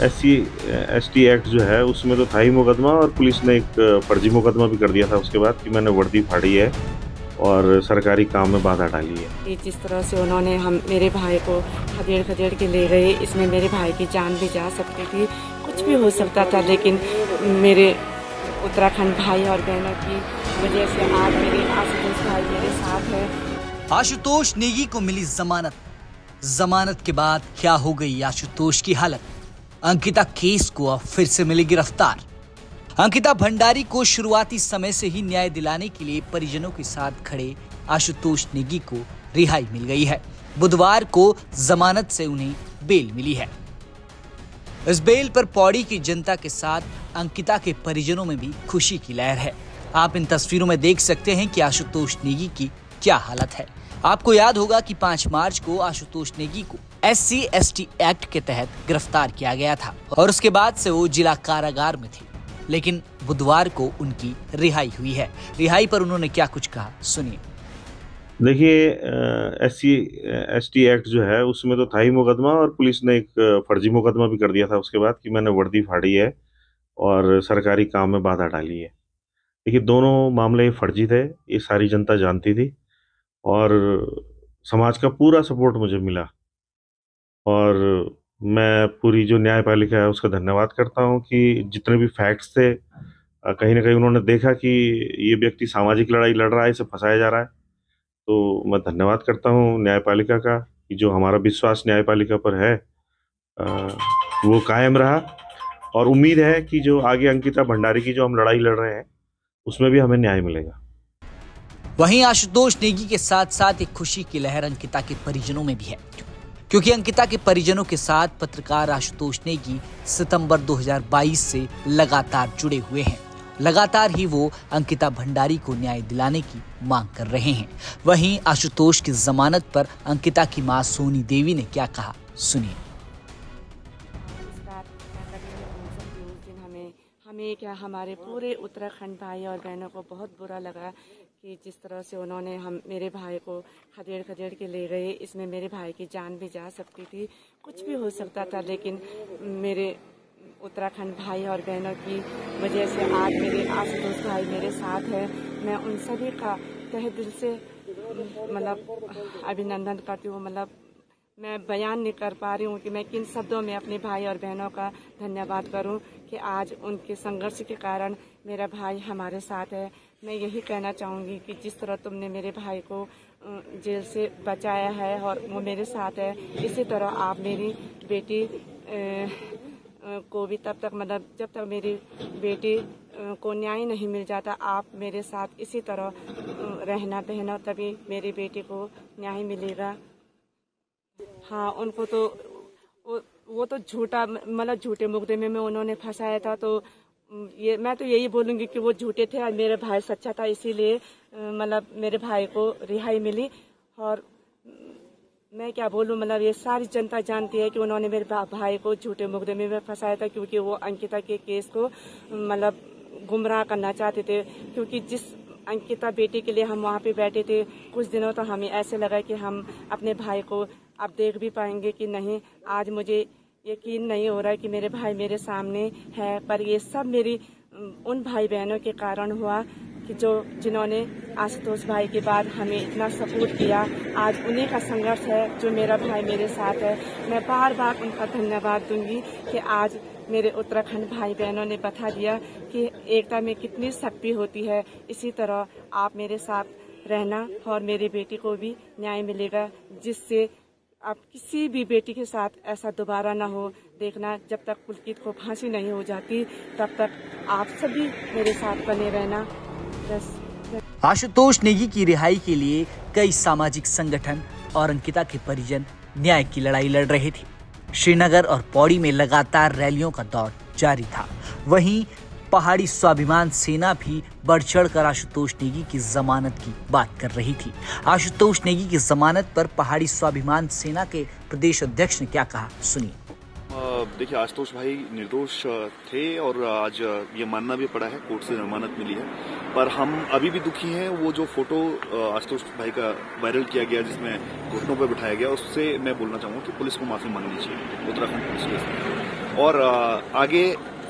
SC/ST act जो है उसमें तो था ही मुकदमा, और पुलिस ने एक फर्जी मुकदमा भी कर दिया था उसके बाद कि मैंने वर्दी फाड़ी है और सरकारी काम में बाधा डाली है। जिस तरह से उन्होंने मेरे भाई को खदेड़ के ले गए, इसमें मेरे भाई की जान भी जा सकती थी, कुछ भी हो सकता था, लेकिन मेरे उत्तराखंड भाई और बहनों की वजह से आज मेरे आशुतोष भाई मेरे साथ है। आशुतोष नेगी को मिली जमानत के बाद क्या हो गई आशुतोष की हालत? अंकिता केस को अब फिर से मिली गिरफ्तार। अंकिता भंडारी को शुरुआती समय से ही न्याय दिलाने के लिए परिजनों के साथ खड़े आशुतोष नेगी को रिहाई मिल गई है। बुधवार को जमानत से उन्हें बेल मिली है। इस बेल पर पौड़ी की जनता के साथ अंकिता के परिजनों में भी खुशी की लहर है। आप इन तस्वीरों में देख सकते हैं कि आशुतोष नेगी की क्या हालत है। आपको याद होगा कि 5 मार्च को आशुतोष नेगी को SC/ST एक्ट के तहत गिरफ्तार किया गया था और उसके बाद से वो जिला कारागार में थे, लेकिन बुधवार को उनकी रिहाई हुई है। रिहाई पर उन्होंने क्या कुछ कहा, सुनिए। देखिए, SC/ST एक्ट जो है उसमें तो था ही मुकदमा, और पुलिस ने एक फर्जी मुकदमा भी कर दिया था उसके बाद कि मैंने वर्दी फाड़ी है और सरकारी काम में बाधा डाली है। देखिए, दोनों मामले फर्जी थे, ये सारी जनता जानती थी और समाज का पूरा सपोर्ट मुझे मिला, और मैं पूरी जो न्यायपालिका है उसका धन्यवाद करता हूँ कि जितने भी फैक्ट्स थे, कहीं ना कहीं उन्होंने देखा कि ये व्यक्ति सामाजिक लड़ाई लड़ रहा है, इसे फंसाया जा रहा है। तो मैं धन्यवाद करता हूँ न्यायपालिका का कि जो हमारा विश्वास न्यायपालिका पर है वो कायम रहा, और उम्मीद है कि जो आगे अंकिता भंडारी की जो हम लड़ाई लड़ रहे हैं उसमें भी हमें न्याय मिलेगा। वहीं आशुतोष नेगी के साथ साथ एक खुशी की लहर अंकिता के परिजनों में भी है, क्योंकि अंकिता के परिजनों के साथ पत्रकार आशुतोष नेगी सितंबर 2022 से लगातार जुड़े हुए हैं। लगातार ही वो अंकिता भंडारी को न्याय दिलाने की मांग कर रहे हैं। वहीं आशुतोष की जमानत पर अंकिता की मां सोनी देवी ने क्या कहा, सुनिए। हमें क्या, हमारे पूरे उत्तराखंड भाई और बहनों को बहुत बुरा लगा कि जिस तरह से उन्होंने मेरे भाई को खदेड़ के ले गए, इसमें मेरे भाई की जान भी जा सकती थी, कुछ भी हो सकता था, लेकिन मेरे उत्तराखंड भाई और बहनों की वजह से आज मेरे आशुतोष भाई मेरे साथ है। मैं उन सभी का तहे दिल से अभिनंदन करती हूँ। मैं बयान नहीं कर पा रही हूँ कि मैं किन शब्दों में अपने भाई और बहनों का धन्यवाद करूँ कि आज उनके संघर्ष के कारण मेरा भाई हमारे साथ है। मैं यही कहना चाहूँगी कि जिस तरह तुमने मेरे भाई को जेल से बचाया है और वो मेरे साथ है, इसी तरह आप मेरी बेटी को भी तब तक जब तक मेरी बेटी को न्याय नहीं मिल जाता, आप मेरे साथ इसी तरह रहना बहना, तभी मेरी बेटी को न्याय मिलेगा। हाँ, उनको तो वो तो झूठे मुकदमे में उन्होंने फंसाया था, तो मैं तो यही बोलूँगी कि वो झूठे थे और मेरा भाई सच्चा था, इसीलिए मेरे भाई को रिहाई मिली। और मैं क्या बोलूँ, ये सारी जनता जानती है कि उन्होंने मेरे भाई को झूठे मुकदमे में फंसाया था, क्योंकि वो अंकिता के केस को गुमराह करना चाहते थे। क्योंकि जिस अंकिता बेटी के लिए हम वहाँ पे बैठे थे, कुछ दिनों तो हमें ऐसे लगा कि हम अपने भाई को अब देख भी पाएंगे कि नहीं। आज मुझे यकीन नहीं हो रहा है कि मेरे भाई मेरे सामने है, पर ये सब मेरी उन भाई बहनों के कारण हुआ कि जिन्होंने आशुतोष भाई के बाद हमें इतना सपोर्ट किया। आज उन्हीं का संघर्ष है जो मेरा भाई मेरे साथ है। मैं बार बार उनका धन्यवाद दूंगी कि आज मेरे उत्तराखंड भाई बहनों ने बता दिया कि एकता में कितनी शक्ति होती है। इसी तरह आप मेरे साथ रहना और मेरी बेटी को भी न्याय मिलेगा, जिससे अब किसी भी बेटी के साथ ऐसा दोबारा ना हो। देखना, जब तक पुलकित को फांसी नहीं हो जाती तब तक आप सभी मेरे साथ बने रहना। आशुतोष नेगी की रिहाई के लिए कई सामाजिक संगठन और अंकिता के परिजन न्याय की लड़ाई लड़ रहे थे। श्रीनगर और पौड़ी में लगातार रैलियों का दौर जारी था। वहीं पहाड़ी स्वाभिमान सेना भी बढ़ चढ़कर आशुतोष नेगी की जमानत की बात कर रही थी। आशुतोष नेगी की जमानत पर पहाड़ी स्वाभिमान सेना के प्रदेश अध्यक्ष ने क्या कहा, सुनिए। देखिए, आशुतोष भाई निर्दोष थे और आज ये मानना भी पड़ा है, कोर्ट से जमानत मिली है। पर हम अभी भी दुखी हैं। वो जो फोटो आशुतोष भाई का वायरल किया गया, जिसमें घुटनों पर बिठाया गया, उससे मैं बोलना चाहूँगा कि पुलिस को माफी मांगनी चाहिए, उत्तराखंड पुलिस को। और आगे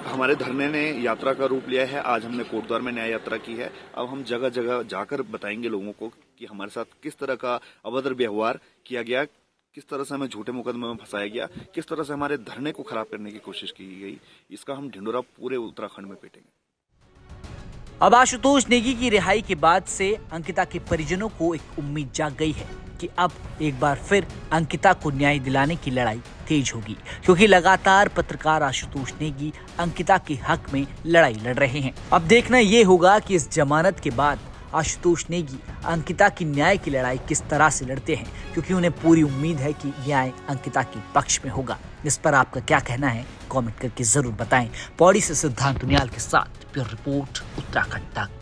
हमारे धरने ने यात्रा का रूप लिया है। आज हमने कोटद्वार में न्याय यात्रा की है। अब हम जगह जगह जाकर बताएंगे लोगों को कि हमारे साथ किस तरह का अभद्र व्यवहार किया गया, किस तरह से हमें झूठे मुकदमे में फंसाया गया, किस तरह से हमारे धरने को खराब करने की कोशिश की गई। इसका हम ढिंढोरा पूरे उत्तराखंड में पीटेंगे। अब आशुतोष नेगी की रिहाई के बाद से अंकिता के परिजनों को एक उम्मीद जाग गई है कि अब एक बार फिर अंकिता को न्याय दिलाने की लड़ाई तेज होगी, क्योंकि लगातार पत्रकार आशुतोष नेगी अंकिता के हक में लड़ाई लड़ रहे हैं। अब देखना ये होगा कि इस जमानत के बाद आशुतोष नेगी अंकिता की न्याय की लड़ाई किस तरह से लड़ते हैं, क्योंकि उन्हें पूरी उम्मीद है कि न्याय अंकिता के पक्ष में होगा। इस पर आपका क्या कहना है, कमेंट करके जरूर बताएं। पौड़ी से सिद्धांत उनियाल के साथ ब्यूरो रिपोर्ट, उत्तराखंड तक।